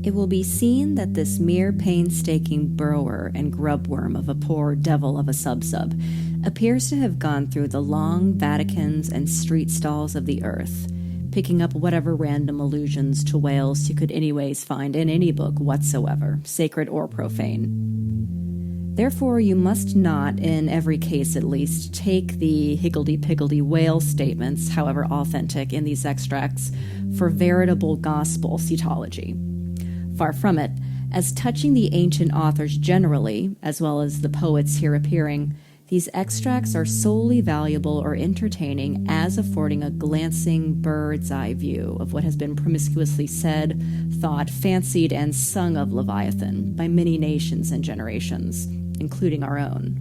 It will be seen that this mere painstaking burrower and grubworm of a poor devil of a sub-sub appears to have gone through the long Vaticans and street stalls of the earth, picking up whatever random allusions to whales you could anyways find in any book whatsoever, sacred or profane. Therefore, you must not, in every case at least, take the higgledy-piggledy whale statements, however authentic in these extracts, for veritable gospel cetology. Far from it, as touching the ancient authors generally, as well as the poets here appearing, these extracts are solely valuable or entertaining as affording a glancing bird's-eye view of what has been promiscuously said, thought, fancied, and sung of Leviathan by many nations and generations, including our own.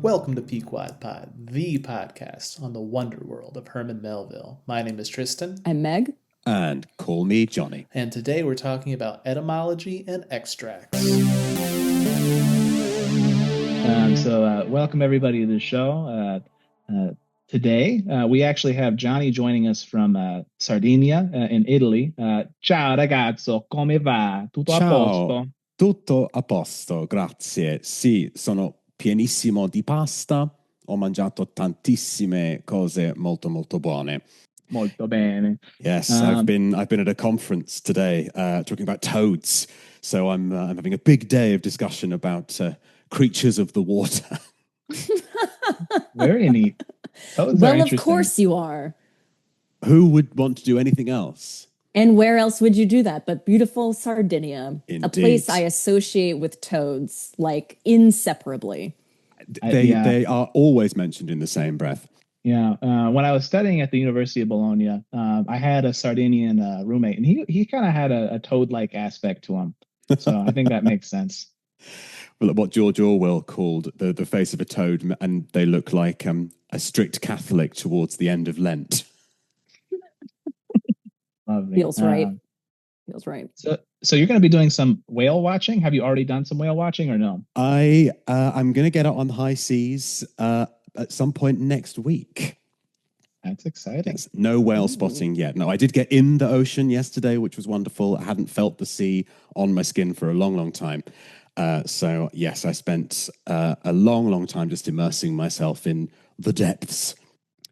Welcome to PequodPod, the podcast on the wonder world of Herman Melville. My name is Tristan. I'm Meg. And call me Jonny. And today we're talking about etymology and extracts. Welcome everybody to the show. Today, we actually have Jonny joining us from Sardinia in Italy. Ciao ragazzo, come va? Tutto a posto? Tutto a posto, grazie. Sì, sono pienissimo di pasta. Ho mangiato tantissime cose molto molto buone. Molto bene. Yes, I've been at a conference today talking about toads. So I'm having a big day of discussion about creatures of the water. Very neat. Well, of course you are. Who would want to do anything else? And where else would you do that but beautiful Sardinia? Indeed. A place I associate with toads, like, inseparably. They are always mentioned in the same breath. Yeah. When I was studying at the University of Bologna, I had a Sardinian roommate, and he kind of had a toad-like aspect to him. So I think that makes sense. Well, what George Orwell called the face of a toad, and they look like a strict Catholic towards the end of Lent. Lovely. Feels right. Feels right. So you're going to be doing some whale watching? Have you already done some whale watching or no? I'm going to get out on the high seas at some point next week. That's exciting. Yes, no whale spotting yet. No, I did get in the ocean yesterday, which was wonderful. I hadn't felt the sea on my skin for a long, long time. So yes, I spent a long, long time just immersing myself in the depths,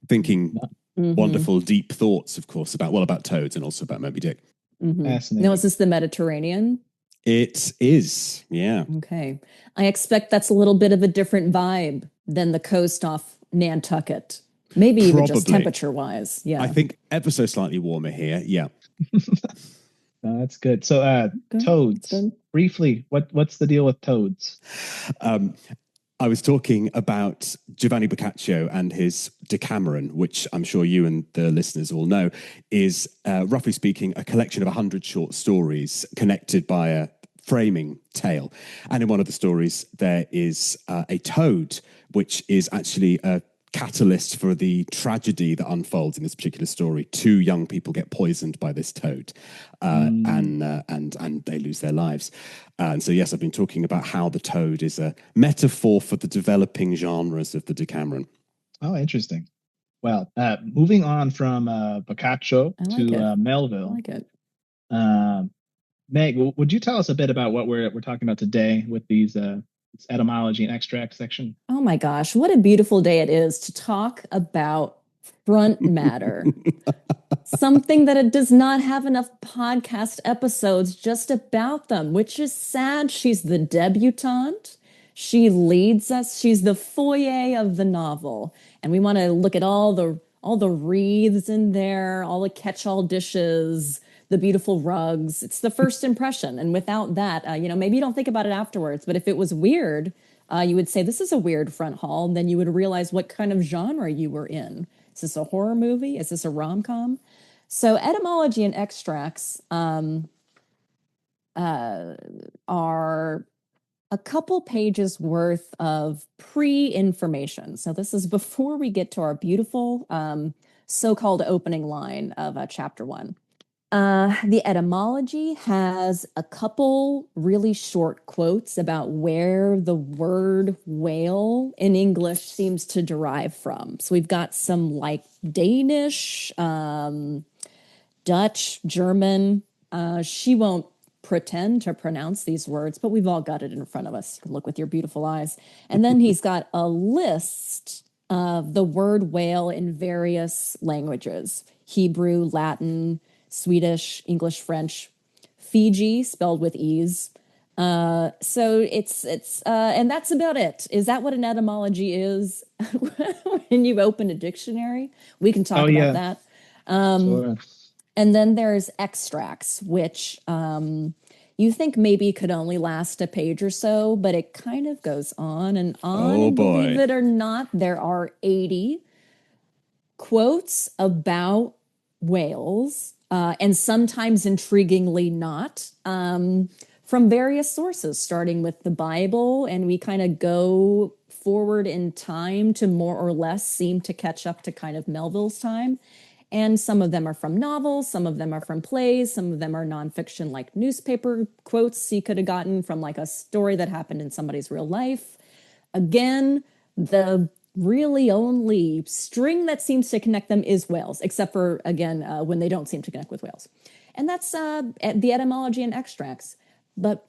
thinking wonderful, deep thoughts, of course, about toads and also about Moby-Dick. Fascinating. Now, is this the Mediterranean? It is, yeah. Okay. I expect that's a little bit of a different vibe than the coast off Nantucket. Maybe even just temperature-wise. Yeah. I think ever so slightly warmer here, yeah. That's good. So toads, good. Briefly, what's the deal with toads? I was talking about Giovanni Boccaccio and his Decameron, which I'm sure you and the listeners all know, is, roughly speaking, a collection of 100 short stories connected by a framing tale. And in one of the stories, there is a toad, which is actually a catalyst for the tragedy that unfolds in this particular story. 2 young people get poisoned by this toad, and they lose their lives. And so, yes, I've been talking about how the toad is a metaphor for the developing genres of the Decameron. Oh, interesting. Well, moving on from Boccaccio to Melville. I like it. Meg, would you tell us a bit about what we're talking about today with these etymology and extract section? Oh my gosh, what a beautiful day it is to talk about front matter. Something that it does not have enough podcast episodes just about them, which is sad. She's the debutante. She leads us. She's the foyer of the novel. And we want to look at all the wreaths in there, all the catch-all dishes, the beautiful rugs. It's the first impression. And without that, maybe you don't think about it afterwards. But if it was weird, you would say, this is a weird front hall. And then you would realize what kind of genre you were in. Is this a horror movie? Is this a rom-com? So etymology and extracts are a couple pages worth of pre-information. So this is before we get to our beautiful so-called opening line of chapter 1. The etymology has a couple really short quotes about where the word whale in English seems to derive from. So we've got some like Danish, Dutch, German. She won't pretend to pronounce these words, but we've all got it in front of us. Look with your beautiful eyes. And then he's got a list of the word whale in various languages: Hebrew, Latin, Swedish, English, French, Fiji, spelled with E's. So it's and that's about it. Is that what an etymology is? When you open a dictionary, we can talk about that. Sure. And then there's extracts, which you think maybe could only last a page or so, but it kind of goes on and on. Oh, and boy. believe it or not, there are 80 quotes about whales, and sometimes intriguingly not, from various sources, starting with the Bible, and we kind of go forward in time to more or less seem to catch up to kind of Melville's time. And some of them are from novels, some of them are from plays, some of them are nonfiction, like newspaper quotes he could have gotten from like a story that happened in somebody's real life. Again, the really only string that seems to connect them is whales, except for, again, when they don't seem to connect with whales. And that's the etymology and extracts. But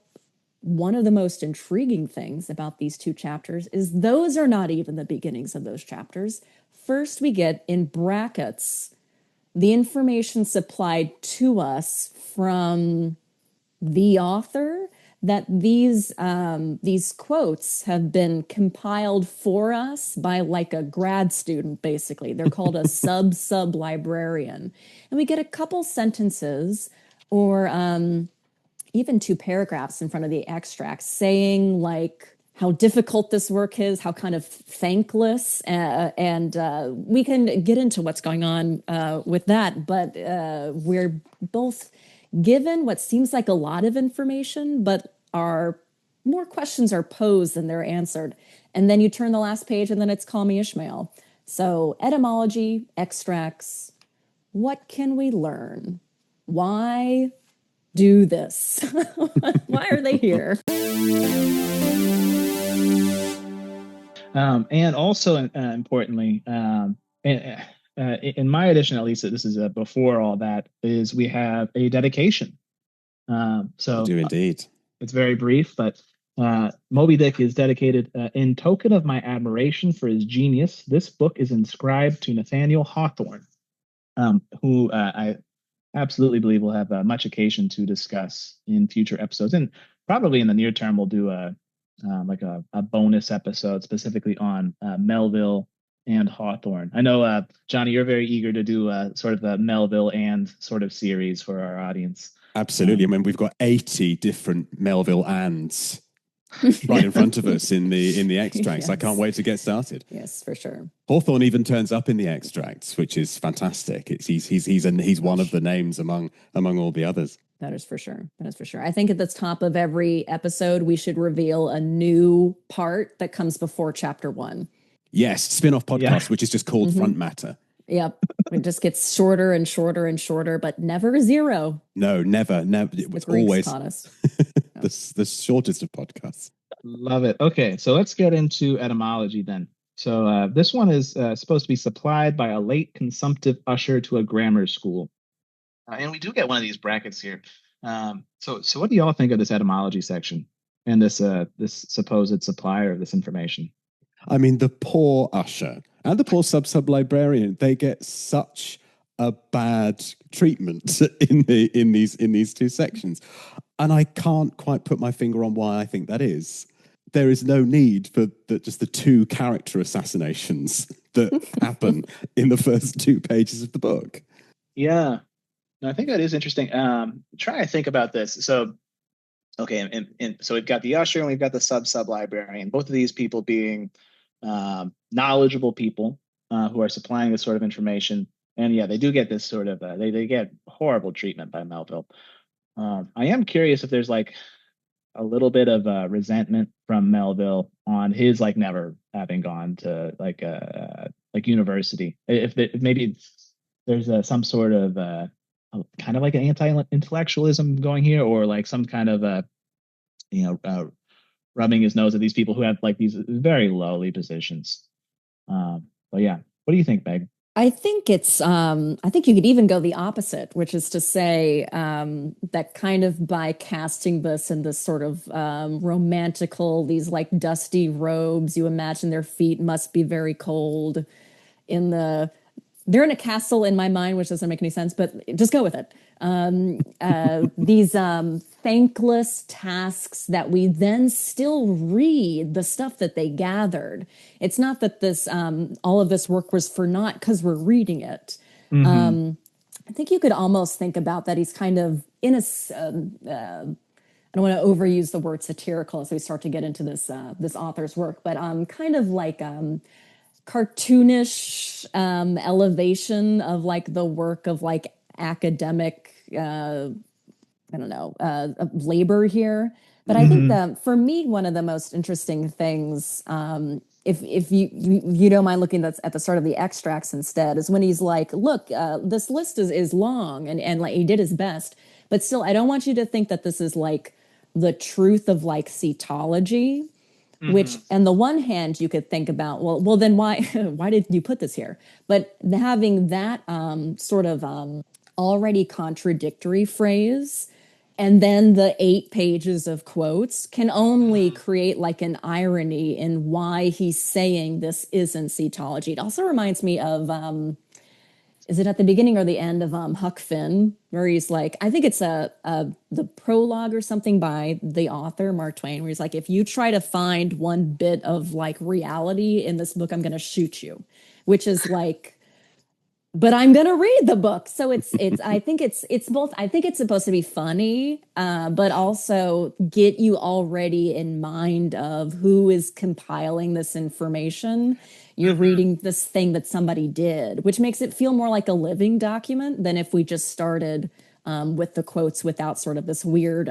one of the most intriguing things about these two chapters is those are not even the beginnings of those chapters. First, we get in brackets the information supplied to us from the author that these quotes have been compiled for us by like a grad student, basically. They're called a sub librarian. And we get a couple sentences or even 2 paragraphs in front of the extracts saying like how difficult this work is, how kind of thankless, and we can get into what's going on with that, but we're both given what seems like a lot of information, but more questions are posed than they're answered. And then you turn the last page and then it's Call Me Ishmael. So etymology, extracts, what can we learn? Why do this? Why are they here? And also, importantly, in my edition, at least, this is before all that, is we have a dedication. So I do indeed. It's very brief, but Moby-Dick is dedicated in token of my admiration for his genius. This book is inscribed to Nathaniel Hawthorne, who I absolutely believe we'll have much occasion to discuss in future episodes, and probably in the near term we'll do a bonus episode specifically on Melville and Hawthorne. I know, Jonny, you're very eager to do sort of a Melville and sort of series for our audience. Absolutely. I mean, we've got 80 different Melville ands right in front of us in the extracts. Yes. I can't wait to get started. Yes, for sure. Hawthorne even turns up in the extracts, which is fantastic. He's one of the names among all the others. That is for sure. That is for sure. I think at the top of every episode, we should reveal a new part that comes before chapter 1. Yes, spin-off podcast, which is just called Front Matter. Yep. It just gets shorter and shorter and shorter, but never 0. No, never. It was always taught us. the shortest of podcasts. Love it. Okay, so let's get into etymology then. So this one is supposed to be supplied by a late consumptive usher to a grammar school. And we do get one of these brackets here. So what do y'all think of this etymology section and this supposed supplier of this information? I mean, the poor usher and the poor sub-librarian, they get such a bad treatment in these 2 sections. And I can't quite put my finger on why I think that is. There is no need for just the 2 character assassinations that happen in the first 2 pages of the book. Yeah. I think that is interesting. Trying to think about this. So, okay, and so we've got the usher and we've got the sub-librarian, both of these people being knowledgeable people who are supplying this sort of information. And yeah, they do get this sort of, they get horrible treatment by Melville. I am curious if there's like a little bit of resentment from Melville on his like never having gone to like university. If maybe there's some sort of kind of like an anti-intellectualism going here, or like some kind of rubbing his nose at these people who have like these very lowly positions. But yeah, what do you think, Meg? I think I think you could even go the opposite, which is to say that kind of by casting this in this sort of romantical, these like dusty robes, you imagine their feet must be very cold they're in a castle in my mind, which doesn't make any sense, but just go with it. These thankless tasks that we then still read the stuff that they gathered. It's not that this all of this work was for naught because we're reading it. I think you could almost think about that he's kind of in a I don't want to overuse the word satirical as we start to get into this author's work, but kind of like cartoonish elevation of like the work of like academic labor here. But I think that for me, one of the most interesting things, if you don't mind looking at the start of the extracts instead, is when he's like, look, this list is long and like he did his best, but still I don't want you to think that this is like the truth of like cetology. Which, on the one hand, you could think about, well, then why did you put this here? But having that sort of already contradictory phrase, and then the 8 pages of quotes can only create like an irony in why he's saying this isn't cetology. It also reminds me of, is it at the beginning or the end of Huck Finn, where he's like, I think it's the prologue or something by the author, Mark Twain, where he's like, if you try to find one bit of like reality in this book, I'm going to shoot you, which is like, but I'm going to read the book. So I think it's both. I think it's supposed to be funny, but also get you already in mind of who is compiling this information. You're reading this thing that somebody did, which makes it feel more like a living document than if we just started with the quotes without sort of this weird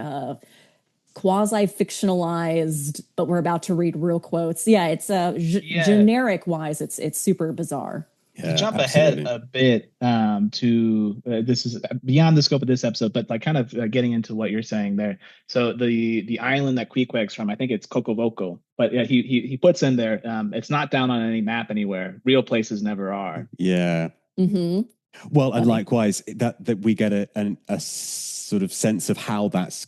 quasi-fictionalized, but we're about to read real quotes. Yeah, it's generic wise, it's super bizarre. To jump ahead a bit this is beyond the scope of this episode, but like kind of getting into what you're saying there. So the island that Queequeg's from, I think it's Cocovoko, but yeah, he puts in there, it's not down on any map anywhere. Real places never are. Yeah. Well, and likewise, that we get a sort of sense of how that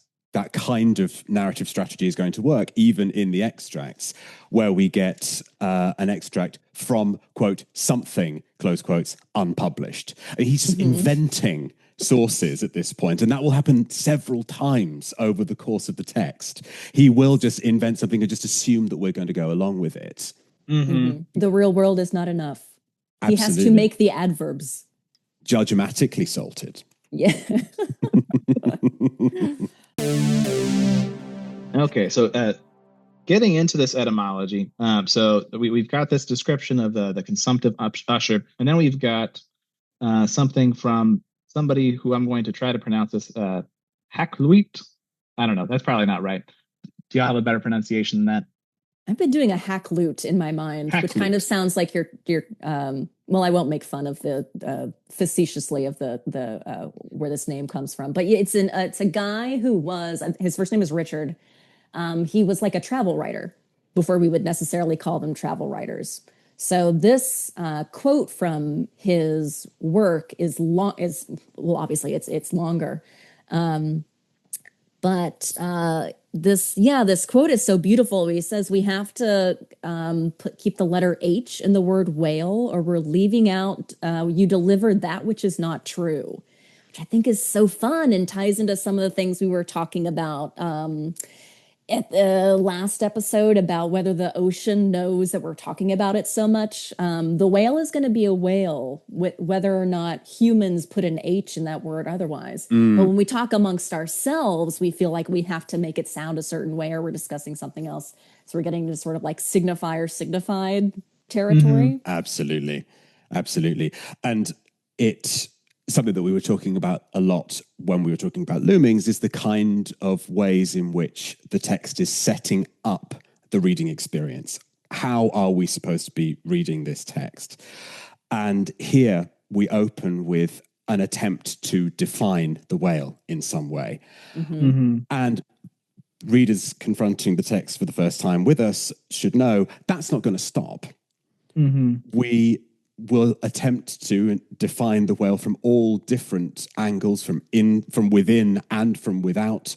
kind of narrative strategy is going to work, even in the extracts, where we get an extract from, quote, something, close quotes, unpublished. And he's just inventing sources at this point, and that will happen several times over the course of the text. He will just invent something and just assume that we're going to go along with it. The real world is not enough. Absolutely. He has to make the adverbs. Judgmatically salted. Yeah. Okay, so getting into this etymology, so we've got this description of the consumptive usher, and then we've got something from somebody who I'm going to try to pronounce this Hakluyt. I don't know. That's probably not right. Do y'all have a better pronunciation than that? I've been doing a hakluyt in my mind, which kind of sounds like you're well, I won't make fun of the facetiously of the where this name comes from, but it's a guy who was, his first name is Richard. He was like a travel writer before we would necessarily call them travel writers. So this quote from his work is obviously it's longer. But this quote is so beautiful. He says we have to keep the letter H in the word whale, or we're leaving out, you delivered that which is not true, which I think is so fun and ties into some of the things we were talking about at the last episode about whether the ocean knows that we're talking about it so much. The whale is going to be a whale, whether or not humans put an H in that word otherwise. But when we talk amongst ourselves, we feel like we have to make it sound a certain way, or we're discussing something else. So we're getting to sort of like signifier signified territory. Absolutely. And it's something that we were talking about a lot when we were talking about loomings, is the kind of ways in which the text is setting up the reading experience. How are we supposed to be reading this text? And here we open with an attempt to define the whale in some way. And readers confronting the text for the first time with us should know that's not going to stop. We will attempt to define the whale from all different angles, from within and from without,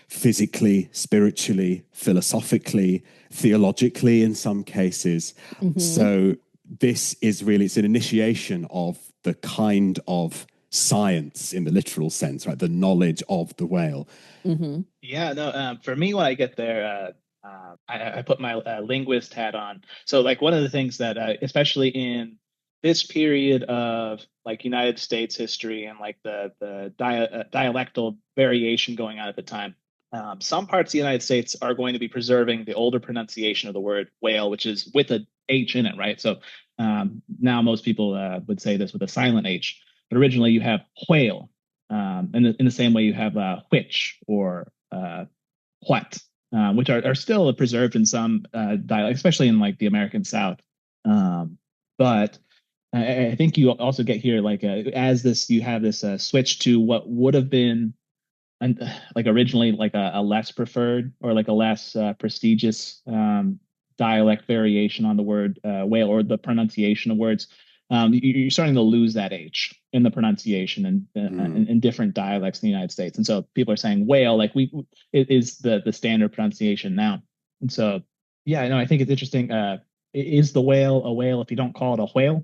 physically, spiritually, philosophically, theologically in some cases. So this is really, it's an initiation of the kind of science in the literal sense, right? The knowledge of the whale. Yeah, no, for me, when I get there, I put my linguist hat on. So like one of the things that, especially in this period of like United States history and like the dialectal variation going on at the time, some parts of the United States are going to be preserving the older pronunciation of the word whale, which is with a H in it, right? So now most people would say this with a silent H, but originally you have whale. And in the same way you have which or what, which are still preserved in some dialects, especially in like the American South. But I think you also get here like as this, you have this switch to what would have been like originally like a less preferred or like a less prestigious dialect variation on the word whale, or the pronunciation of words. You're starting to lose that H in the pronunciation and in different dialects in the United States. And so people are saying whale, like it is the standard pronunciation now. And so, yeah, I know, I think it's interesting. Is the whale a whale if you don't call it a whale?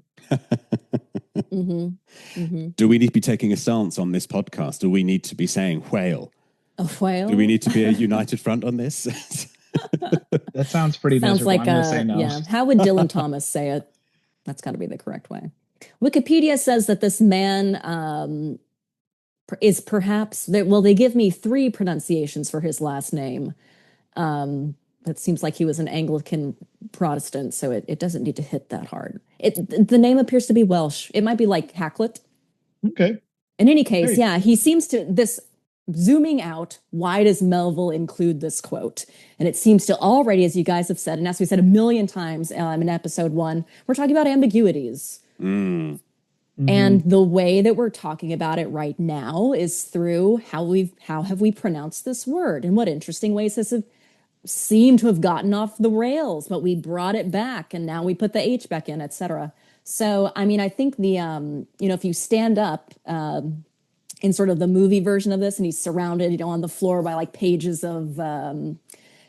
Do we need to be taking a stance on this podcast? Do we need to be saying whale? A whale? Do we need to be a united front on this? That sounds pretty miserable. Like I'm going to say no. Yeah. How would Dylan Thomas say it? That's got to be the correct way. Wikipedia says that this man is perhaps, they give me 3 pronunciations for his last name. That seems like he was an Anglican Protestant, so it doesn't need to hit that hard. The name appears to be Welsh. It might be like Hacklet. Okay. In any case, yeah, he seems to, this zooming out, why does Melville include this quote? And it seems to already, as you guys have said, and as we said a million times in episode 1, we're talking about ambiguities. And the way that we're talking about it right now is through how have we pronounced this word, and what interesting ways this have seemed to have gotten off the rails, but we brought it back and now we put the H back in, etc. So, I mean, I think the, if you stand up in sort of the movie version of this and he's surrounded, on the floor by like pages of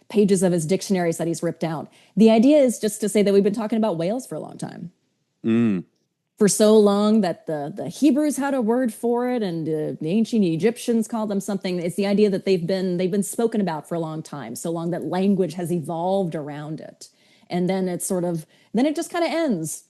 his dictionaries that he's ripped out. The idea is just to say that we've been talking about whales for a long time. For so long that the Hebrews had a word for it, and the ancient Egyptians called them something. It's the idea that they've been spoken about for a long time, so long that language has evolved around it. And then it just kind of ends.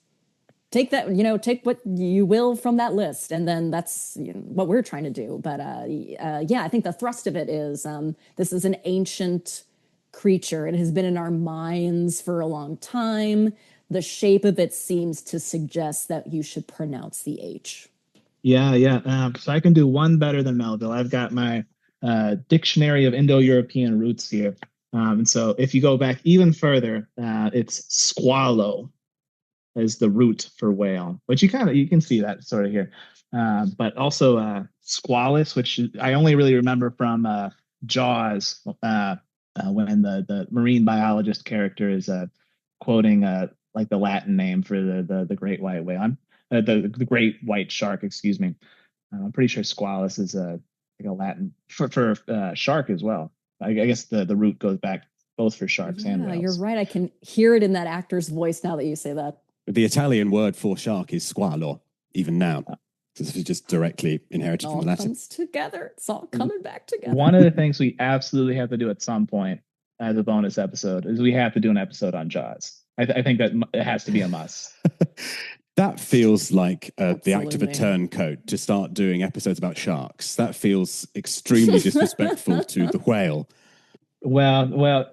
Take that, take what you will from that list, and then that's what we're trying to do. But I think the thrust of it is this is an ancient creature. It has been in our minds for a long time. The shape of it seems to suggest that you should pronounce the H. Yeah. So I can do one better than Melville. I've got my Dictionary of Indo-European Roots here. And so if you go back even further, it's squallow as the root for whale, which you can see that sort of here. But also squalus, which I only really remember from Jaws, when the marine biologist character is quoting like the Latin name for the great white whale, the great white shark. Excuse me. I'm pretty sure squalus is like a Latin for shark as well. I guess the root goes back both for sharks and whales. You're right. I can hear it in that actor's voice now that you say that. The Italian word for shark is squalo, even now. Because it's just directly inherited from the Latin. It all comes together. It's all coming back together. One of the things we absolutely have to do at some point as a bonus episode is we have to do an episode on Jaws. I think that it has to be a must. That feels like the act of a turncoat to start doing episodes about sharks. That feels extremely disrespectful to the whale. Well,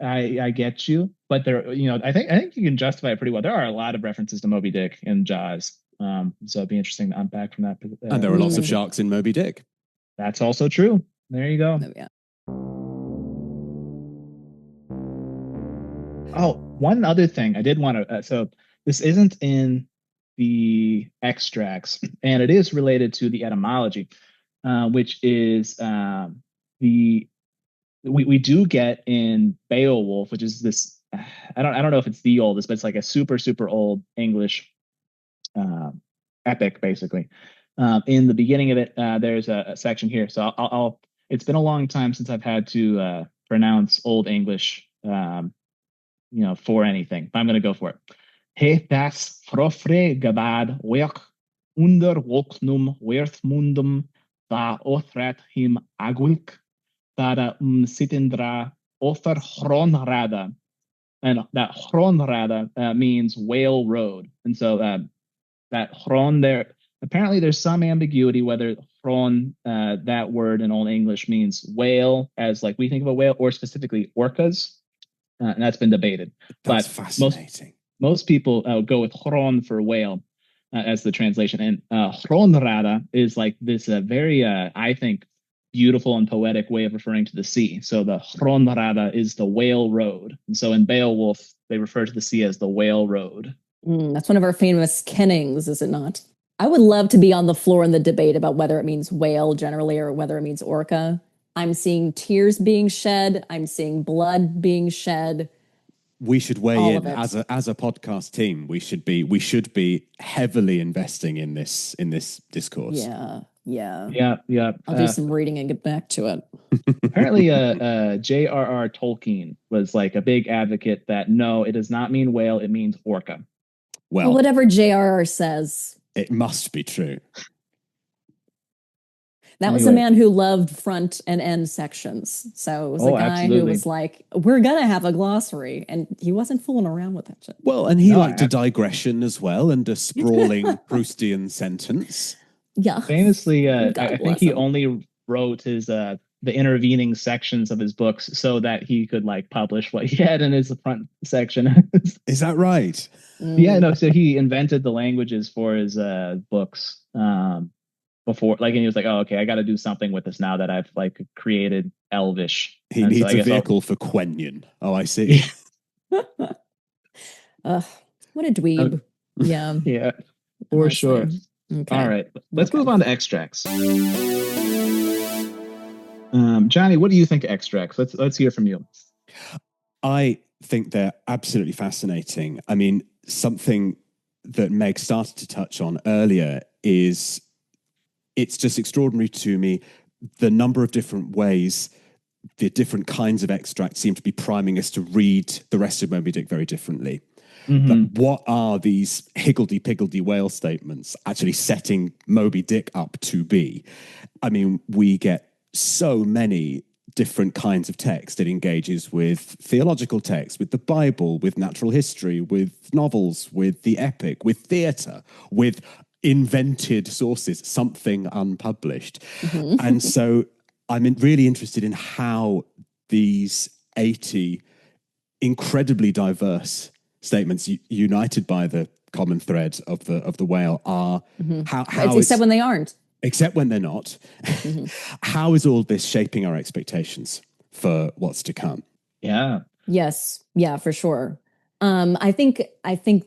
I get you, but there, I think you can justify it pretty well. There are a lot of references to Moby-Dick in Jaws, so it'd be interesting to unpack from that. And there are lots of sharks in Moby-Dick. That's also true. There you go. Oh, yeah. Oh, one other thing I did want to. So this isn't in the extracts, and it is related to the etymology, which is we do get in Beowulf, which is this. I don't know if it's the oldest, but it's like a super old English epic, basically. In the beginning of it, there's a section here. So I'll. It's been a long time since I've had to pronounce Old English, for anything. But I'm going to go for it. He das frofre gabad werk under wolknum werth mundum va othrat him agwilk para sitindra offer hronrada. And that hronrada means whale road. And so that hron there, apparently there's some ambiguity whether hron, that word in Old English means whale as like we think of a whale, or specifically orcas. And that's been debated. That's fascinating. Most people go with hron for whale as the translation. And hronrada is like this very, I think, beautiful and poetic way of referring to the sea. So the hronrada is the whale road. And so in Beowulf, they refer to the sea as the whale road. That's one of our famous kennings, is it not? I would love to be on the floor in the debate about whether it means whale generally or whether it means orca. I'm seeing tears being shed. I'm seeing blood being shed. We should weigh in as a podcast team. We should be heavily investing in this discourse. Yeah. I'll do some reading and get back to it. Apparently, J.R.R. Tolkien was like a big advocate that no, it does not mean whale, it means orca. Well, whatever J.R.R. says, it must be true. That was a man who loved front and end sections. So it was a guy who was like, we're going to have a glossary. And he wasn't fooling around with that shit. Well, and he liked a digression as well and a sprawling Proustian sentence. Yeah. Famously, I think he only wrote his the intervening sections of his books so that he could like publish what he had in his front section. Is that right? Yeah, no. So he invented the languages for his books. Before, like, and he was like, "Oh, okay, I got to do something with this now that I've like created Elvish." He needs a vehicle for Quenya. Oh, I see. What a dweeb! Yeah, for sure. Okay. All right, let's move on to extracts. Jonny, what do you think of extracts? Let's hear from you. I think they're absolutely fascinating. I mean, something that Meg started to touch on earlier is. It's just extraordinary to me the number of different ways the different kinds of extracts seem to be priming us to read the rest of Moby-Dick very differently. But what are these higgledy-piggledy whale statements actually setting Moby-Dick up to be? I mean, we get so many different kinds of text. It engages with theological text, with the Bible, with natural history, with novels, with the epic, with theatre, with invented sources, something unpublished. And so I'm really interested in how these 80 incredibly diverse statements united by the common thread of the whale are how except when they aren't. Except when they're not. How is all this shaping our expectations for what's to come? Yeah. Yes. Yeah, for sure. I think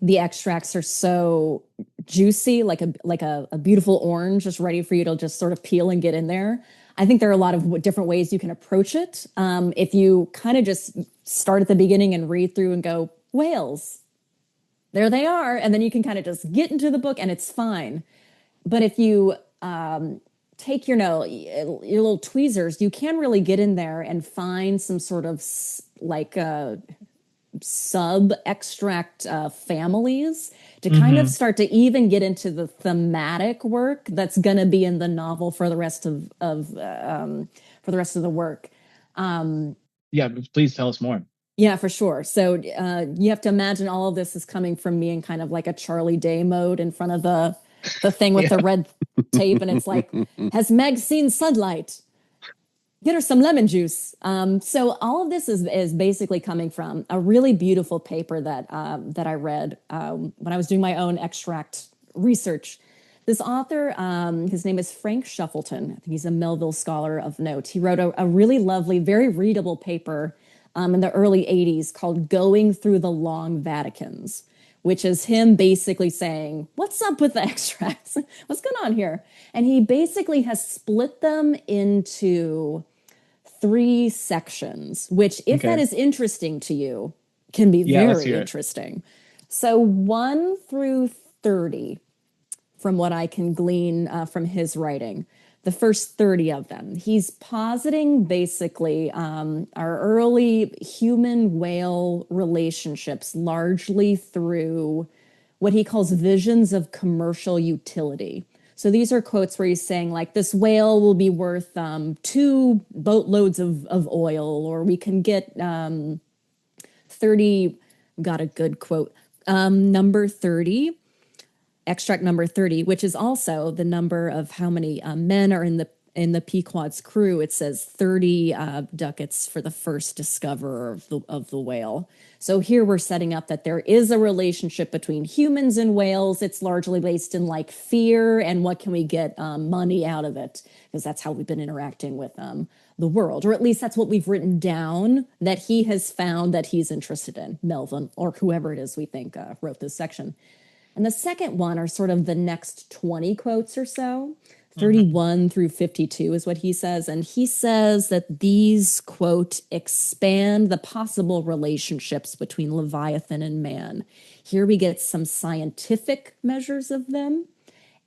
the extracts are so juicy, like a beautiful orange, just ready for you to just sort of peel and get in there. I think there are a lot of different ways you can approach it. If you kind of just start at the beginning and read through and go, whales, there they are. And then you can kind of just get into the book and it's fine. But if you take your little tweezers, you can really get in there and find some sort of like sub-extract families to kind of start to even get into the thematic work that's going to be in the novel for the rest of the work. Yeah, please tell us more. Yeah, for sure. So you have to imagine all of this is coming from me in kind of like a Charlie Day mode in front of the thing with the red tape, and it's like, has Meg seen sunlight? Get her some lemon juice. So all of this is basically coming from a really beautiful paper that I read when I was doing my own extract research. This author, his name is Frank Shuffleton. I think he's a Melville scholar of note. He wrote a really lovely, very readable paper in the early 80s called Going Through the Long Vaticans, which is him basically saying, what's up with the extracts? What's going on here? And he basically has split them into 3 sections, which, if that is interesting to you, can be very interesting. So 1 through 30, from what I can glean from his writing, the first 30 of them, he's positing basically our early human-whale relationships largely through what he calls visions of commercial utility. So these are quotes where he's saying, like, this whale will be worth 2 boatloads of oil, or we can get 30, got a good quote, number 30, extract number 30, which is also the number of how many men are in the Pequod's crew. It says 30 ducats for the first discoverer of the whale. So here we're setting up that there is a relationship between humans and whales. It's largely based in like fear and what can we get money out of it, because that's how we've been interacting with the world, or at least that's what we've written down that he has found that he's interested in, Melville or whoever it is we think wrote this section. And the second one are sort of the next 20 quotes or so. 31 through 52 is what he says. And he says that these, quote, expand the possible relationships between Leviathan and man. Here we get some scientific measures of them.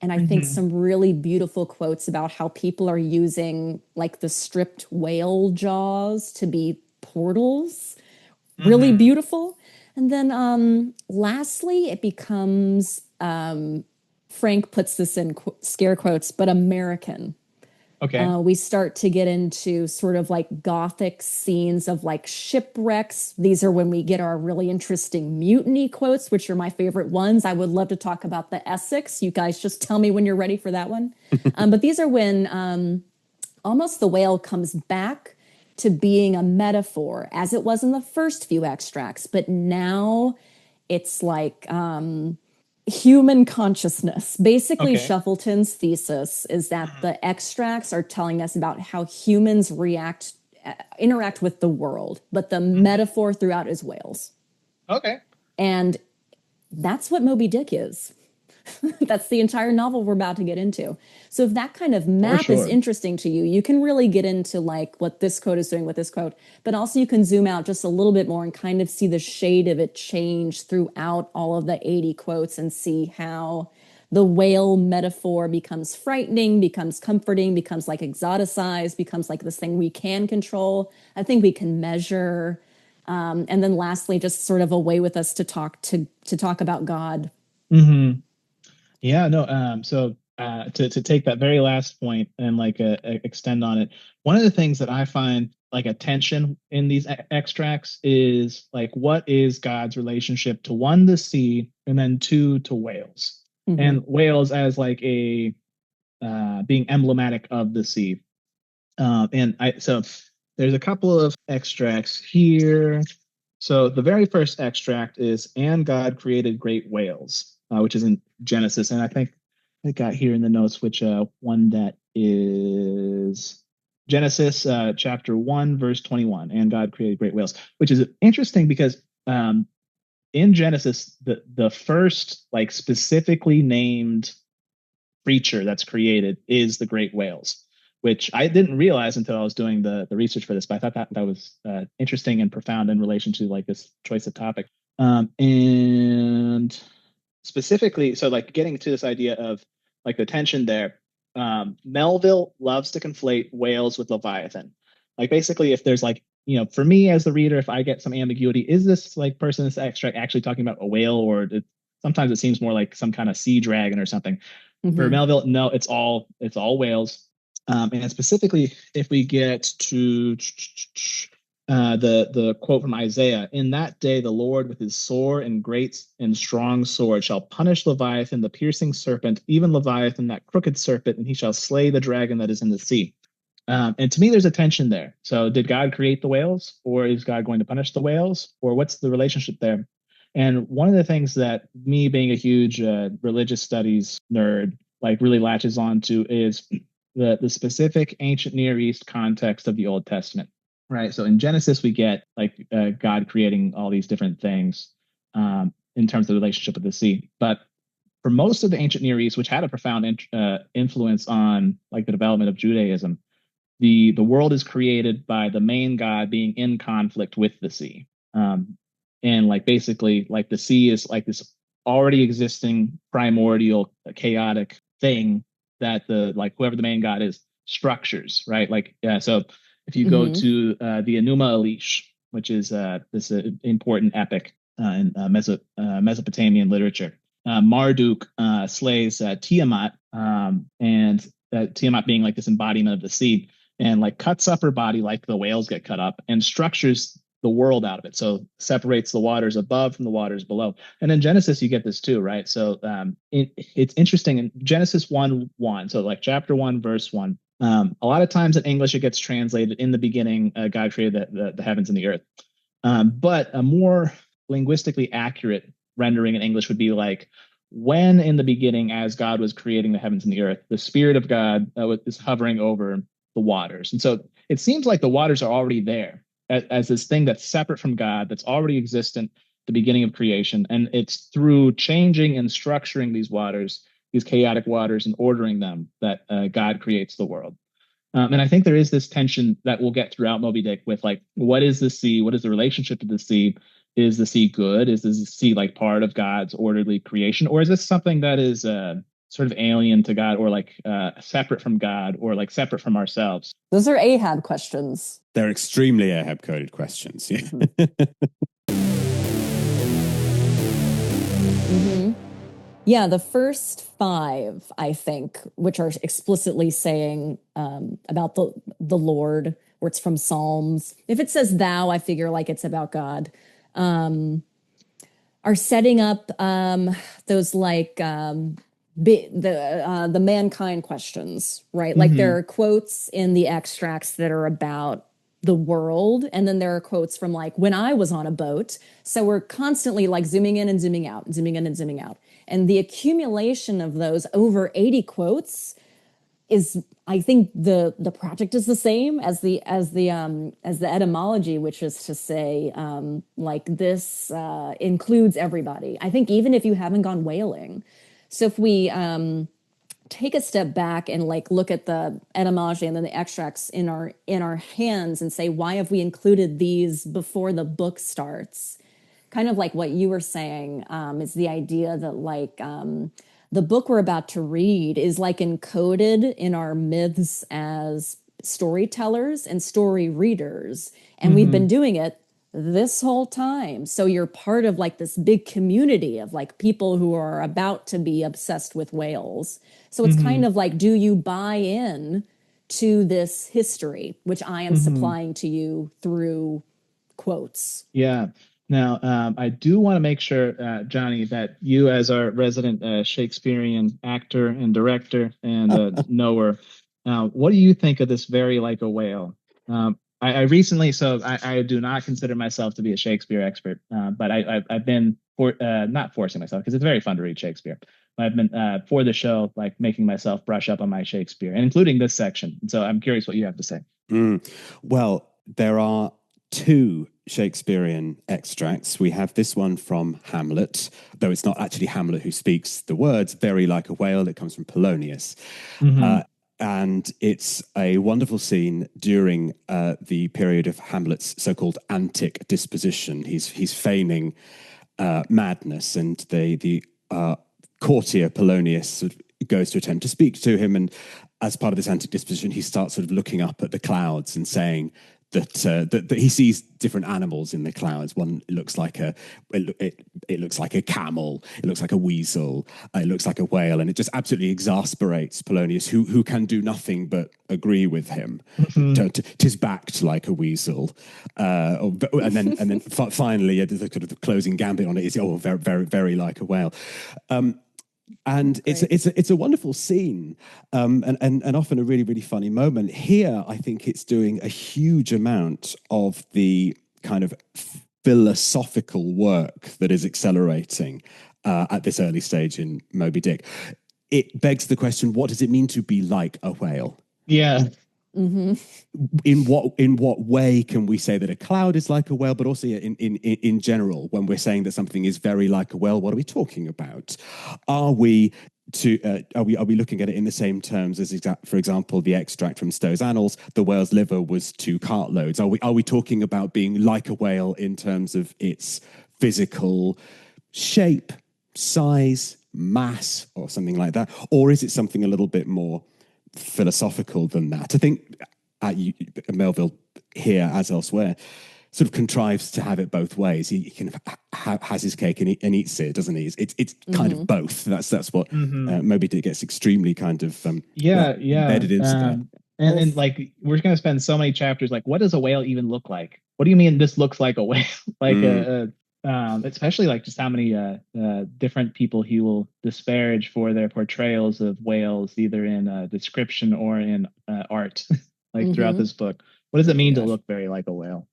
And I think some really beautiful quotes about how people are using like the stripped whale jaws to be portals. Really beautiful. And then lastly, it becomes, Frank puts this in scare quotes, but American. Okay. We start to get into sort of like Gothic scenes of like shipwrecks. These are when we get our really interesting mutiny quotes, which are my favorite ones. I would love to talk about the Essex. You guys just tell me when you're ready for that one. But these are when almost the whale comes back to being a metaphor, as it was in the first few extracts. But now it's like human consciousness. Basically, Shuffleton's thesis is that the extracts are telling us about how humans interact with the world, but the metaphor throughout is whales. Okay. And that's what Moby-Dick is. That's the entire novel we're about to get into. So if that kind of map is interesting to you, you can really get into like what this quote is doing with this quote, but also you can zoom out just a little bit more and kind of see the shade of it change throughout all of the 80 quotes and see how the whale metaphor becomes frightening, becomes comforting, becomes like exoticized, becomes like this thing we can control. I think we can measure. And then lastly, just sort of a way with us to talk about God. Yeah, no. So to take that very last point and like extend on it, one of the things that I find like a tension in these extracts is like, what is God's relationship to 1, the sea, and then 2, to whales, and whales as like a being emblematic of the sea. So there's a couple of extracts here. So the very first extract is, and God created great whales, which is in Genesis. And I think I got here in the notes which one that is Genesis chapter 1, verse 21, and God created great whales, which is interesting because in Genesis, the first like specifically named creature that's created is the great whales, which I didn't realize until I was doing the research for this, but I thought that was interesting and profound in relation to like this choice of topic. And specifically, so like getting to this idea of like the tension there, Melville loves to conflate whales with Leviathan. Like basically if there's like, for me as the reader, if I get some ambiguity, is this like person, this extract actually talking about a whale, or sometimes it seems more like some kind of sea dragon or something. For Melville, no, it's all whales. And specifically, if we get to the quote from Isaiah, in that day the Lord with his sore and great and strong sword shall punish Leviathan, the piercing serpent, even Leviathan, that crooked serpent, and he shall slay the dragon that is in the sea. And to me, there's a tension there. So did God create the whales, or is God going to punish the whales, or what's the relationship there? And one of the things that me being a huge religious studies nerd like really latches on to is the specific ancient Near East context of the Old Testament, right? So in Genesis, we get like God creating all these different things. in terms of the relationship with the sea. But for most of the ancient Near East, which had a profound influence on like the development of Judaism, the world is created by the main god being in conflict with the sea. And like basically like the sea is like this already existing primordial chaotic thing that the like whoever the main god is structures, right? Like so if you go to the Enuma Elish, which is this important epic in Mesopotamian literature, Marduk slays Tiamat, and Tiamat being like this embodiment of the sea, and like cuts up her body like the whales get cut up, and structures the world out of it. So separates the waters above from the waters below. And in Genesis, you get this too, right? So it's interesting in Genesis 1:1. So like chapter 1, verse 1. A lot of times in English, it gets translated in the beginning, God created the heavens and the earth. But a more linguistically accurate rendering in English would be like, when in the beginning, as God was creating the heavens and the earth, the Spirit of God is hovering over the waters. And so it seems like the waters are already there as this thing that's separate from God, that's already existent at the beginning of creation. And it's through changing and structuring these waters, these chaotic waters, and ordering them that God creates the world. And I think there is this tension that we'll get throughout Moby-Dick with like, what is the sea? What is the relationship to the sea? Is the sea good? Is the sea like part of God's orderly creation? Or is this something that is sort of alien to God, or like separate from God, or like separate from ourselves? Those are Ahab questions. They're extremely Ahab-coded questions. Yeah. Yeah, the first 5, I think, which are explicitly saying about the Lord, where it's from Psalms. If it says thou, I figure like it's about God. Are setting up those like the mankind questions, right? Like there are quotes in the extracts that are about the world, and then there are quotes from like when I was on a boat. So we're constantly like zooming in and zooming out, zooming in and zooming out. And the accumulation of those over 80 quotes is, I think the project is the same as the etymology, which is to say, like this includes everybody. I think even if you haven't gone whaling. So if we take a step back and like look at the etymology and then the extracts in our hands and say, why have we included these before the book starts? Kind of like what you were saying, is the idea that like the book we're about to read is like encoded in our myths as storytellers and story readers. And we've been doing it this whole time. So you're part of like this big community of like people who are about to be obsessed with whales. So it's kind of like, do you buy in to this history, which I am supplying to you through quotes? Yeah. Now, I do want to make sure, Jonny, that you, as our resident Shakespearean actor and director and knower, what do you think of this very like a whale? I recently, so I do not consider myself to be a Shakespeare expert, but I've been not forcing myself, because it's very fun to read Shakespeare. But I've been for the show, like making myself brush up on my Shakespeare, and including this section. And so I'm curious what you have to say. Well, there are 2 Shakespearean extracts. We have this one from Hamlet, though it's not actually Hamlet who speaks the words, very like a whale. It comes from Polonius. And it's a wonderful scene during the period of Hamlet's so-called antic disposition. He's feigning madness, and the courtier Polonius sort of goes to attempt to speak to him. And as part of this antic disposition, he starts sort of looking up at the clouds and saying that he sees different animals in the clouds. One looks like it looks like a camel, it looks like a weasel, it looks like a whale, and it just absolutely exasperates Polonius, who can do nothing but agree with him. Tis backed like a weasel, and then finally the sort of the closing gambit on it is very very very like a whale. And it's a wonderful scene, and often a really, really funny moment. Here, I think it's doing a huge amount of the kind of philosophical work that is accelerating at this early stage in Moby-Dick. It begs the question, what does it mean to be like a whale? Yeah. Mm-hmm. In what way can we say that a cloud is like a whale? But also in general, when we're saying that something is very like a whale, what are we talking about? Are we looking at it in the same terms as, for example, the extract from Stowe's Annals? The whale's liver was 2 cartloads. Are we talking about being like a whale in terms of its physical shape, size, mass, or something like that? Or is it something a little bit more philosophical than that? I think Melville here, as elsewhere, sort of contrives to have it both ways. He kind of has his cake and eats it, doesn't he? It's kind of both. That's what Moby-Dick gets extremely kind of embedded into that. And like, we're going to spend so many chapters like, what does a whale even look like? What do you mean this looks like a whale? Like especially like just how many different people he will disparage for their portrayals of whales, either in description or in art, like throughout this book. What does it mean to look very like a whale?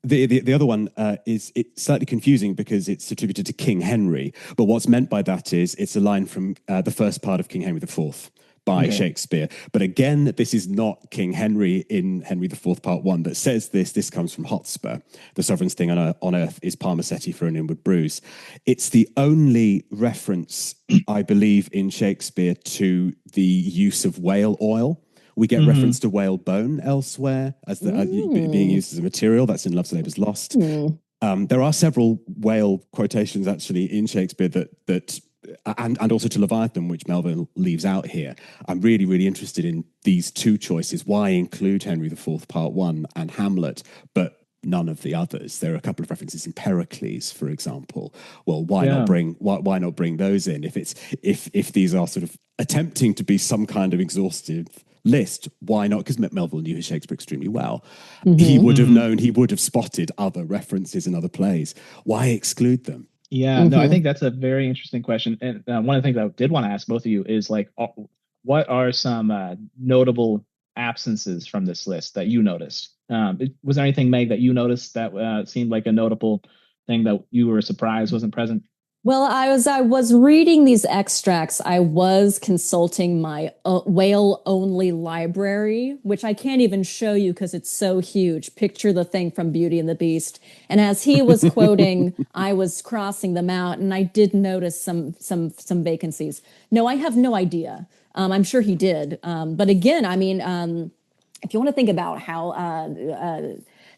The other one is it's slightly confusing because it's attributed to King Henry, but what's meant by that is it's a line from the first part of King Henry IV by Shakespeare. But again, this is not King Henry in Henry IV Part 1 that says this. This comes from Hotspur. The sovereign's thing on earth is Parmacetti for an inward bruise. It's the only reference, I believe, in Shakespeare to the use of whale oil. We get reference to whale bone elsewhere as being used as a material. That's in Love's Labour's Lost. There are several whale quotations actually in Shakespeare that and also to Leviathan, which Melville leaves out here. I'm really, really interested in these two choices. Why include Henry IV Part 1 and Hamlet, but none of the others? There are a couple of references in Pericles, for example. Well, why not bring those in? If these are sort of attempting to be some kind of exhaustive list, why not? Because Melville knew his Shakespeare extremely well. He would have known, he would have spotted other references in other plays. Why exclude them? Yeah, no, I think that's a very interesting question. And one of the things I did want to ask both of you is like, what are some notable absences from this list that you noticed? Was there anything, Meg, that you noticed that seemed like a notable thing that you were surprised wasn't present? Well, I was reading these extracts. I was consulting my whale-only library, which I can't even show you because it's so huge. Picture the thing from Beauty and the Beast. And as he was quoting, I was crossing them out, and I did notice some vacancies. No, I have no idea. I'm sure he did. But again, I mean, if you want to think about how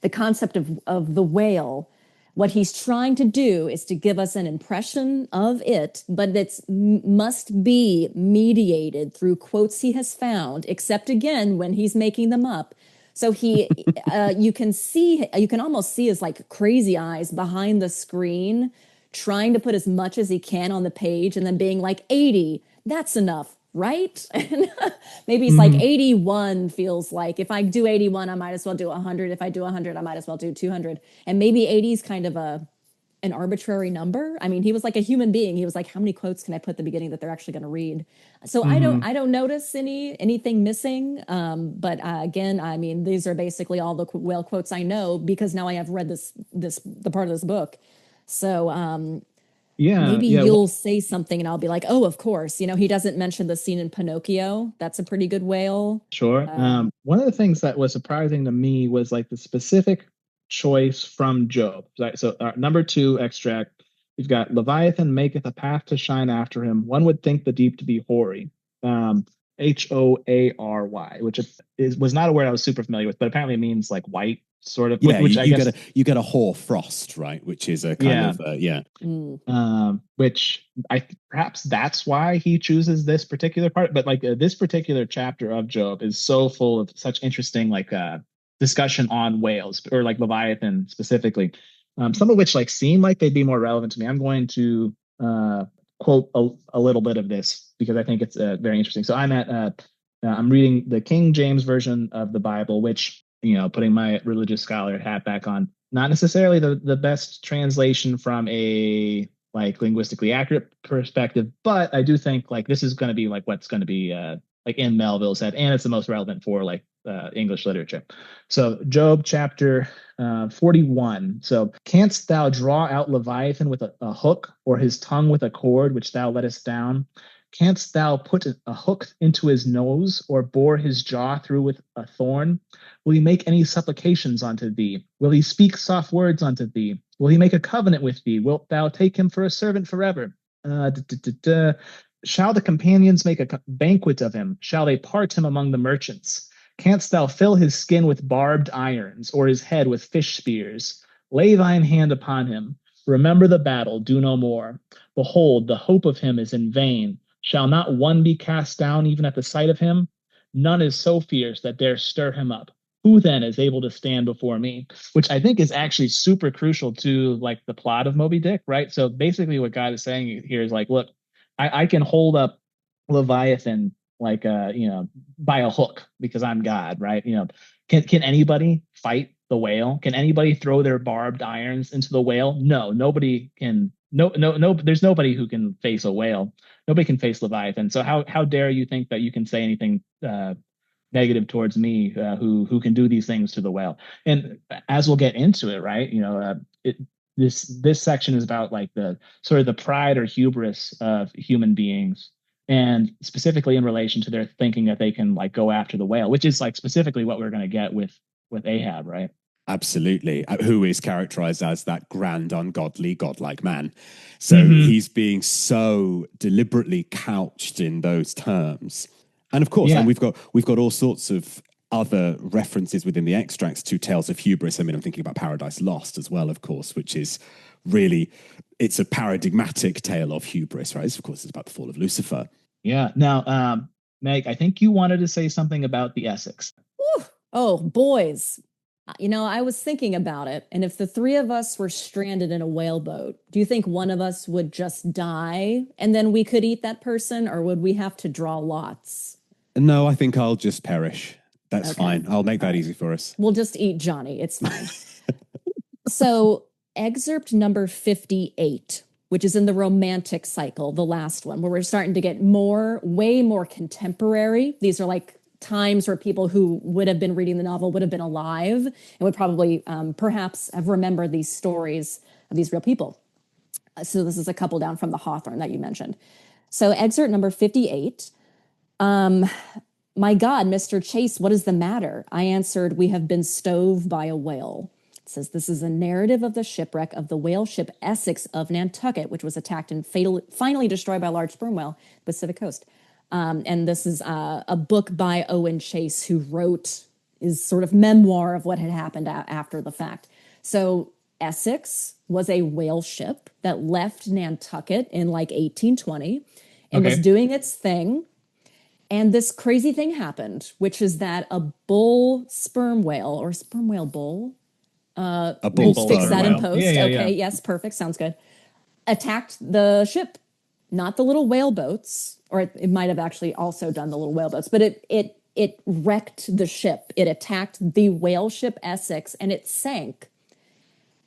the concept of the whale, what he's trying to do is to give us an impression of it, but it must be mediated through quotes he has found, except again, when he's making them up. So you can almost see his like crazy eyes behind the screen, trying to put as much as he can on the page and then being like 80, that's enough, right? And maybe it's like 81 feels like if I do 81, I might as well do 100. If I do 100, I might as well do 200. And maybe 80 is kind of an arbitrary number. I mean, he was like a human being. He was like, how many quotes can I put at the beginning that they're actually going to read? So I don't notice anything missing. But again, I mean, these are basically all the whale quotes I know because now I have read the part of this book. So maybe you'll say something and I'll be like, oh, of course. He doesn't mention the scene in Pinocchio. That's a pretty good whale. Sure. One of the things that was surprising to me was like the specific choice from Job. Right? So number 2 extract, we've got Leviathan maketh a path to shine after him. One would think the deep to be hoary. Hoary, which was not a word I was super familiar with, but apparently it means like white. Sort of, yeah. You get a hoar frost, right? Which is a kind of which perhaps that's why he chooses this particular part. But like this particular chapter of Job is so full of such interesting like discussion on whales or like Leviathan specifically. Some of which like seem like they'd be more relevant to me. I'm going to quote a little bit of this because I think it's very interesting. So I'm reading the King James version of the Bible, which, putting my religious scholar hat back on, not necessarily the best translation from a like linguistically accurate perspective, but I do think like this is going to be like what's going to be like in Melville's head, and it's the most relevant for like English literature. So Job chapter 41. So, canst thou draw out Leviathan with a hook, or his tongue with a cord which thou lettest down? Canst thou put a hook into his nose, or bore his jaw through with a thorn? Will he make any supplications unto thee? Will he speak soft words unto thee? Will he make a covenant with thee? Wilt thou take him for a servant forever? Shall the companions make a banquet of him? Shall they part him among the merchants? Canst thou fill his skin with barbed irons, or his head with fish spears? Lay thine hand upon him. Remember the battle, do no more. Behold, the hope of him is in vain. Shall not one be cast down even at the sight of him? None is so fierce that dare stir him up. Who then is able to stand before me? Which I think is actually super crucial to like the plot of Moby-Dick, right? So basically what God is saying here is like, look, I can hold up Leviathan like by a hook because I'm God, right? Can anybody fight the whale? Can anybody throw their barbed irons into the whale? No, nobody can. No, there's nobody who can face a whale. Nobody can face Leviathan. So how dare you think that you can say anything negative towards me, who can do these things to the whale? And as we'll get into it, right? This section is about like the sort of the pride or hubris of human beings, and specifically in relation to their thinking that they can like go after the whale, which is like specifically what we're going to get with Ahab, right? Absolutely. Who is characterized as that grand, ungodly, godlike man. So he's being so deliberately couched in those terms. And of course, and we've got all sorts of other references within the extracts to tales of hubris. I mean, I'm thinking about Paradise Lost as well, of course, which is really, it's a paradigmatic tale of hubris, right? Of course, it's about the fall of Lucifer. Yeah. Now, Meg, I think you wanted to say something about the Essex. Whew. Oh, boys. I was thinking about it, and if the three of us were stranded in a whaleboat, do you think one of us would just die and then we could eat that person, or would we have to draw lots? No, I think I'll just perish. That's fine. I'll make that easy for us. We'll just eat Jonny. It's fine. So, excerpt number 58, which is in the romantic cycle, the last one, where we're starting to get way more contemporary. These are like times where people who would have been reading the novel would have been alive and would probably perhaps have remembered these stories of these real people. So this is a couple down from the Hawthorne that you mentioned. So excerpt number 58. My God, Mr. Chase, what is the matter? I answered, we have been stove by a whale. It says this is a narrative of the shipwreck of the whale ship Essex of Nantucket, which was attacked and finally destroyed by a large sperm whale, Pacific coast. And this is a book by Owen Chase, who wrote his sort of memoir of what had happened after the fact. So Essex was a whale ship that left Nantucket in like 1820 and was doing its thing. And this crazy thing happened, which is that a bull sperm whale, or sperm whale bull, a bull we'll fix that whale. in post. Yes, perfect, sounds good. Attacked the ship, not the little whaleboats. Or it might have actually also done the little whaleboats, but it wrecked the ship. It attacked the whale ship Essex, and it sank.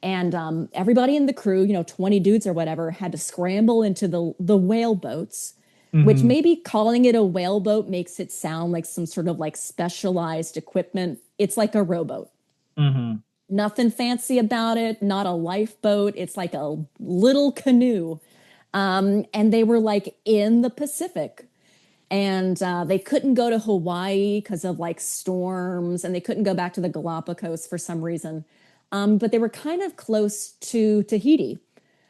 And everybody in the crew, 20 dudes or whatever, had to scramble into the whaleboats, which maybe calling it a whaleboat makes it sound like some sort of like specialized equipment. It's like a rowboat. Nothing fancy about it, not a lifeboat. It's like a little canoe. And they were like in the Pacific, and they couldn't go to Hawaii because of like storms, and they couldn't go back to the Galapagos for some reason. But they were kind of close to Tahiti,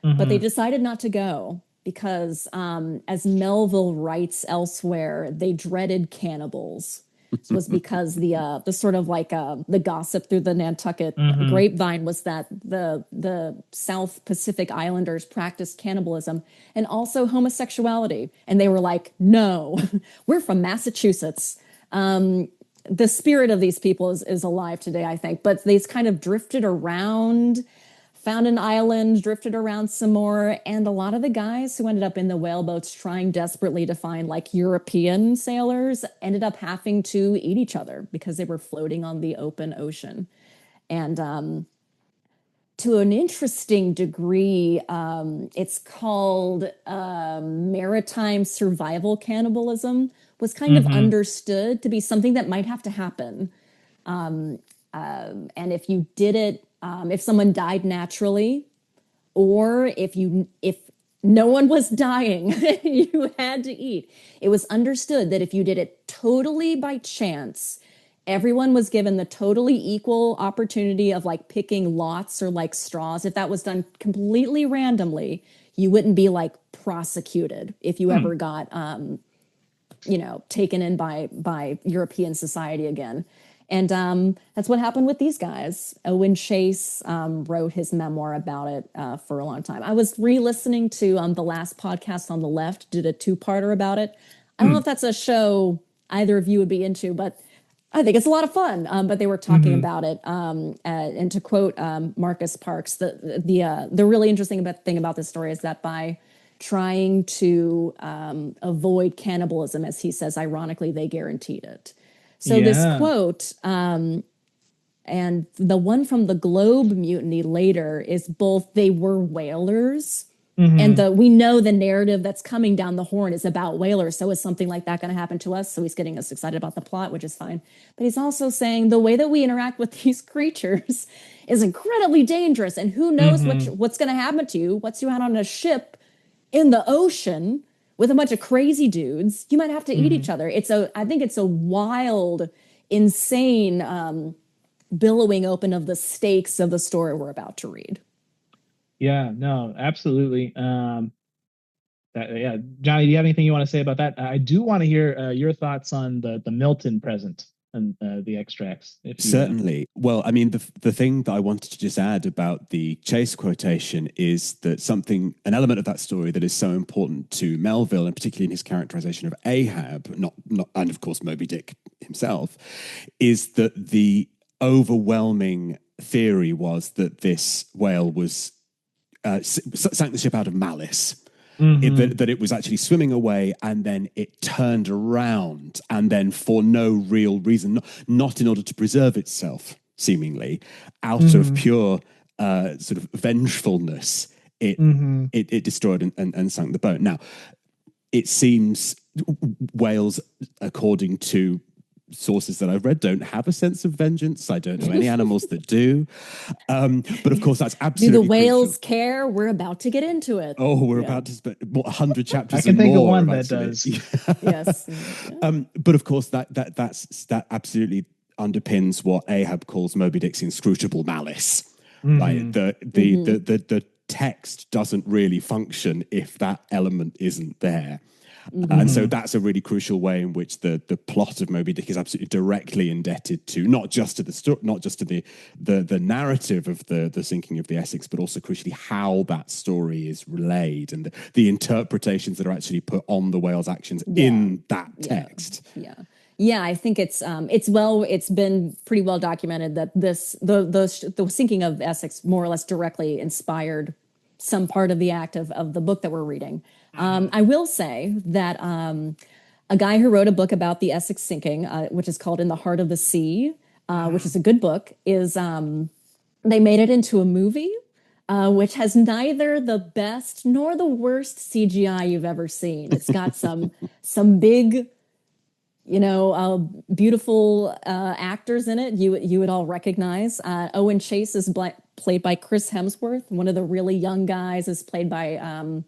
but they decided not to go because, as Melville writes elsewhere, they dreaded cannibals. It was because the sort of like the gossip through the Nantucket grapevine was that the South Pacific Islanders practiced cannibalism and also homosexuality. And they were like, no, we're from Massachusetts. The spirit of these people is alive today, I think. But they's kind of drifted around, found an island, drifted around some more. And a lot of the guys who ended up in the whaleboats trying desperately to find like European sailors ended up having to eat each other because they were floating on the open ocean. And to an interesting degree, it's called maritime survival cannibalism, was kind of understood to be something that might have to happen. And if you did it, if someone died naturally, or if no one was dying. You had to eat. It was understood that if you did it totally by chance, everyone was given the totally equal opportunity of like picking lots or like straws. If that was done completely randomly, you wouldn't be like prosecuted if you ever got, taken in by European society again. And that's what happened with these guys. Owen Chase wrote his memoir about it for a long time. I was re-listening to the last podcast on the left, did a two-parter about it. I don't know if that's a show either of you would be into, but I think it's a lot of fun. But they were talking about it. And to quote Marcus Parks, the really interesting thing about this story is that by trying to avoid cannibalism, as he says, ironically, they guaranteed it. So this quote, and the one from the Globe Mutiny later is both they were whalers, and we know the narrative that's coming down the horn is about whalers. So is something like that going to happen to us? So he's getting us excited about the plot, which is fine. But he's also saying the way that we interact with these creatures is incredibly dangerous, and who knows what's going to happen to you once you're out on a ship in the ocean with a bunch of crazy dudes. You might have to eat each other. I think it's a wild, insane billowing open of the stakes of the story we're about to read. Yeah, no, absolutely. Johnny, do you have anything you want to say about that? I do want to hear your thoughts on the Milton present and the extracts. Certainly. Well, I mean, the thing that I wanted to just add about the Chase quotation is that an element of that story that is so important to Melville, and particularly in his characterization of Ahab, not and of course Moby-Dick himself, is that the overwhelming theory was that this whale was sank the ship out of malice. That it was actually swimming away, and then it turned around, and then for no real reason, not in order to preserve itself, seemingly, out of pure sort of vengefulness, it destroyed and sank the boat. Now, it seems whales, according to sources that I've read, don't have a sense of vengeance. I don't know any animals that do. But of course, that's absolutely Do the whales crucial. care? We're about to get into it. Oh, we're about to spend 100 chapters. I can think of one that does. Yes. But of course, that absolutely underpins what Ahab calls Moby-Dick's inscrutable malice. Right? The text doesn't really function if that element isn't there. And so that's a really crucial way in which the plot of Moby-Dick is absolutely directly indebted to not just to the narrative of the sinking of the Essex, but also crucially how that story is relayed and the interpretations that are actually put on the whale's actions in that text. Yeah, I think it's been pretty well documented that the sinking of Essex more or less directly inspired some part of the act of the book that we're reading. I will say that a guy who wrote a book about the Essex sinking, which is called In the Heart of the Sea, which is a good book, is they made it into a movie, which has neither the best nor the worst CGI you've ever seen. It's got some big, beautiful actors in it you would all recognize. Owen Chase is played by Chris Hemsworth. One of the really young guys is played by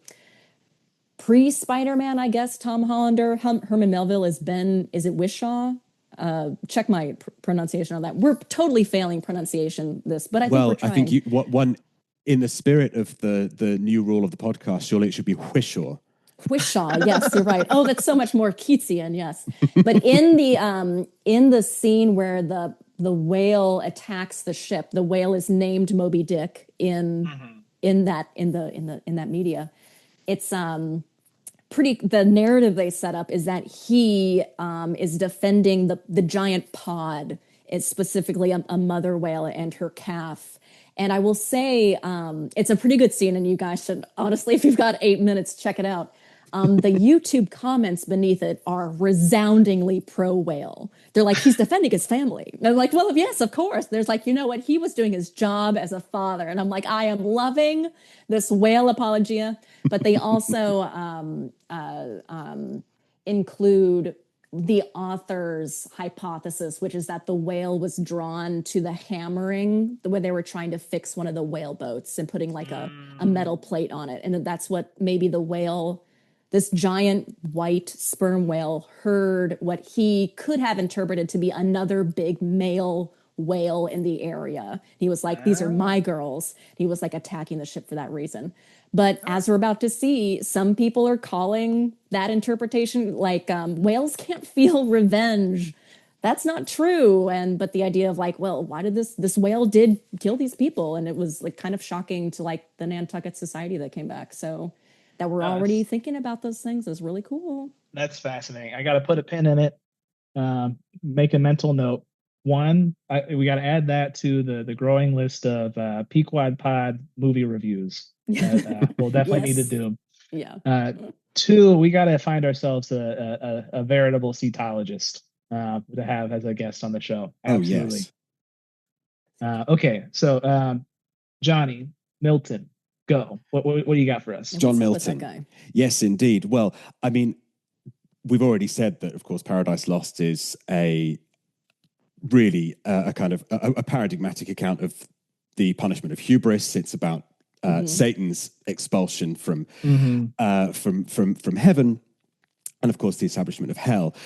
pre-Spider-Man, I guess, Tom Hollander. Herman Melville is it Wishaw? Check my pronunciation on that. We're totally failing pronunciation this, but I think we're trying. I think one in the spirit of the new rule of the podcast, surely it should be Wishaw. Wishaw, yes, you're right. Oh, that's so much more Keatsian, yes. But in the scene where the whale attacks the ship, the whale is named Moby-Dick in that media. It's the narrative they set up is that he is defending the giant pod. It's specifically a mother whale and her calf. And I will say it's a pretty good scene, and you guys should, honestly, if you've got 8 minutes, check it out. The YouTube comments beneath it are resoundingly pro-whale. They're like, he's defending his family. And I'm like, well, yes, of course. There's like, you know what? He was doing his job as a father. And I'm like, I am loving this whale apologia. But they also include the author's hypothesis, which is that the whale was drawn to the hammering when they were trying to fix one of the whale boats and putting like a metal plate on it. And that's what maybe the whale, this giant white sperm whale, heard what he could have interpreted to be another big male whale in the area. He was like, these are my girls. He was like attacking the ship for that reason. But as we're about to see, some people are calling that interpretation like whales can't feel revenge. That's not true. But the idea of like, well, why did this whale did kill these people? And it was like kind of shocking to like the Nantucket Society that came back. So that we're already thinking about those things is really cool. That's fascinating. I got to put a pin in it. Make a mental note. One, we got to add that to the growing list of PequodPod movie reviews. We'll definitely need to do. Yeah. Two, we got to find ourselves a veritable cetologist to have as a guest on the show. Absolutely. Oh, yes. Okay, so Jonny, Milton, go. What do you got for us? John Milton. What's that guy? Yes, indeed. Well, I mean, we've already said that, of course, Paradise Lost is a really a kind of a paradigmatic account of the punishment of hubris. It's about Satan's expulsion from heaven, and of course the establishment of hell.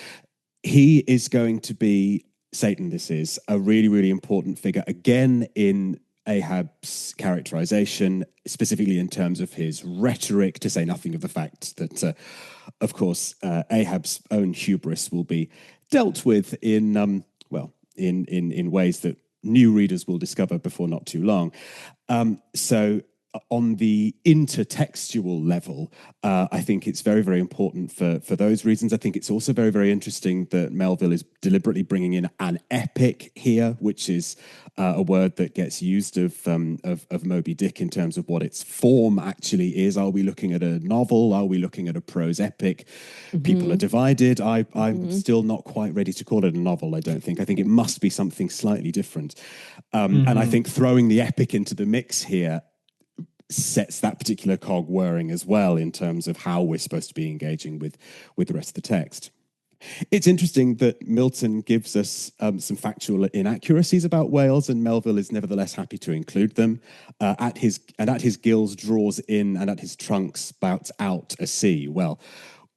He is going to be Satan. This is a really, really important figure again in Ahab's characterization, specifically in terms of his rhetoric, to say nothing of the fact that, of course, Ahab's own hubris will be dealt with in ways that new readers will discover before not too long. So on the intertextual level, I think it's very, very important for those reasons. I think it's also very, very interesting that Melville is deliberately bringing in an epic here, which is a word that gets used of Moby-Dick in terms of what its form actually is. Are we looking at a novel? Are we looking at a prose epic? People are divided. I'm still not quite ready to call it a novel, I don't think. I think it must be something slightly different. And I think throwing the epic into the mix here sets that particular cog whirring as well in terms of how we're supposed to be engaging with the rest of the text. It's interesting that Milton gives us some factual inaccuracies about whales, and Melville is nevertheless happy to include them. At his gills draws in, and at his trunks spouts out a sea. Well,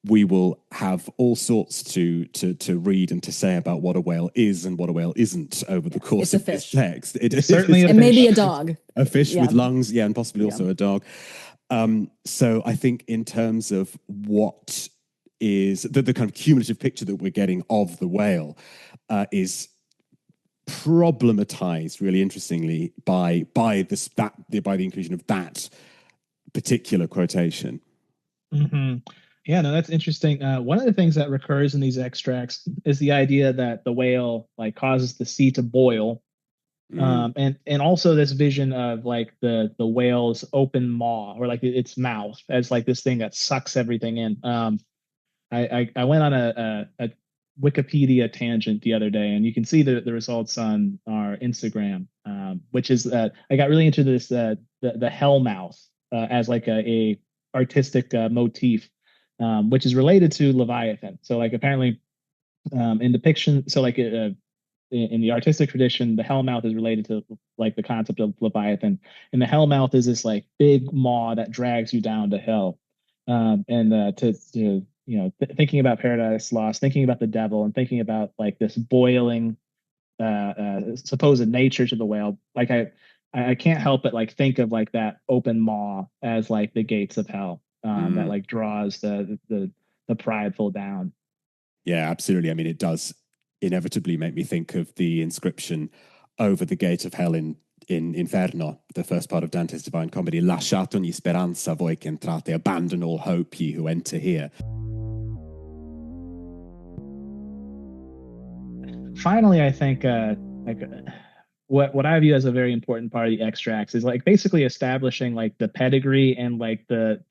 we will have all sorts to read and to say about what a whale is and what a whale isn't over the course of this text. It is certainly and maybe a dog. A fish with lungs, and possibly also a dog. So I think in terms of what is the kind of cumulative picture that we're getting of the whale is problematized really interestingly by the inclusion of that particular quotation. Yeah, no, that's interesting. One of the things that recurs in these extracts is the idea that the whale like causes the sea to boil, and also this vision of like the whale's open maw, or like its mouth as like this thing that sucks everything in. I went on a Wikipedia tangent the other day, and you can see the results on our Instagram, which is that I got really into this the hell mouth as like a artistic motif. Which is related to Leviathan. So like apparently in depiction, so like in the artistic tradition, the hellmouth is related to like the concept of Leviathan. And the hellmouth is this like big maw that drags you down to hell. Thinking about Paradise Lost, thinking about the devil, and thinking about like this boiling supposed nature to the whale, like I can't help but like think of like that open maw as like the gates of hell. That like draws the prideful down. Yeah, absolutely. I mean, it does inevitably make me think of the inscription over the gate of hell in Inferno, the first part of Dante's Divine Comedy. Lasciate ogni speranza voi che entrate, abandon all hope ye who enter here. Finally, I think what I view as a very important part of the extracts is like basically establishing like the pedigree and like the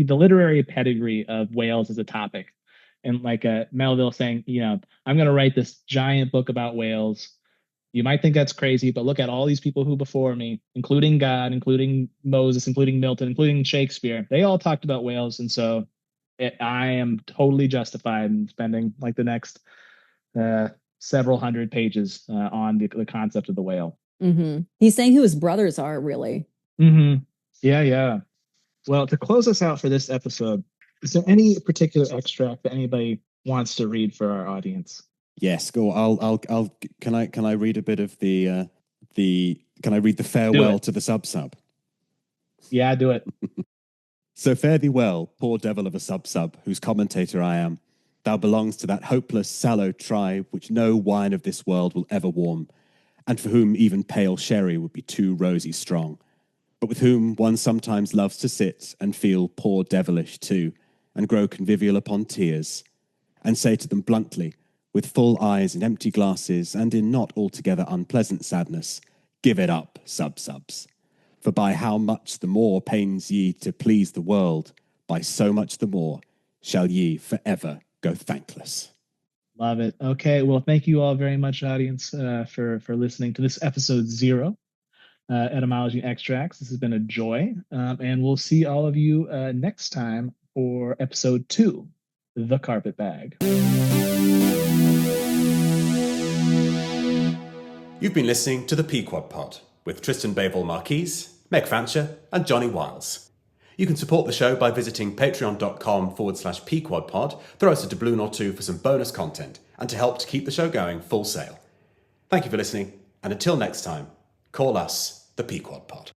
literary pedigree of whales as a topic. And like Melville saying, I'm going to write this giant book about whales. You might think that's crazy, but look at all these people who before me, including God, including Moses, including Milton, including Shakespeare. They all talked about whales. And so I am totally justified in spending like the next several hundred pages on the concept of the whale. Mm-hmm. He's saying who his brothers are, really. Mm-hmm. Yeah. Well, to close us out for this episode, is there any particular extract that anybody wants to read for our audience? Yes, go. I'll. Can I read a bit of the Can I read the farewell to the sub? Yeah, do it. So fare thee well, poor devil of a sub, whose commentator I am. Thou belongs to that hopeless, sallow tribe which no wine of this world will ever warm, and for whom even pale sherry would be too rosy strong, but with whom one sometimes loves to sit and feel poor devilish too, and grow convivial upon tears, and say to them bluntly, with full eyes and empty glasses, and in not altogether unpleasant sadness, give it up, subs. For by how much the more pains ye to please the world, by so much the more shall ye forever go thankless. Love it. Okay, well, thank you all very much, audience, for listening to this episode 0, Etymology and Extracts. This has been a joy, and we'll see all of you next time for episode 2, The Carpet Bag. You've been listening to the PequodPod with Tristan Bavol-Marques, Meg Fancher, and Jonny Wiles. You can support the show by visiting patreon.com/PequodPod, throw us a doubloon or two for some bonus content, and to help to keep the show going full sail. Thank you for listening, and until next time, call us the PequodPod.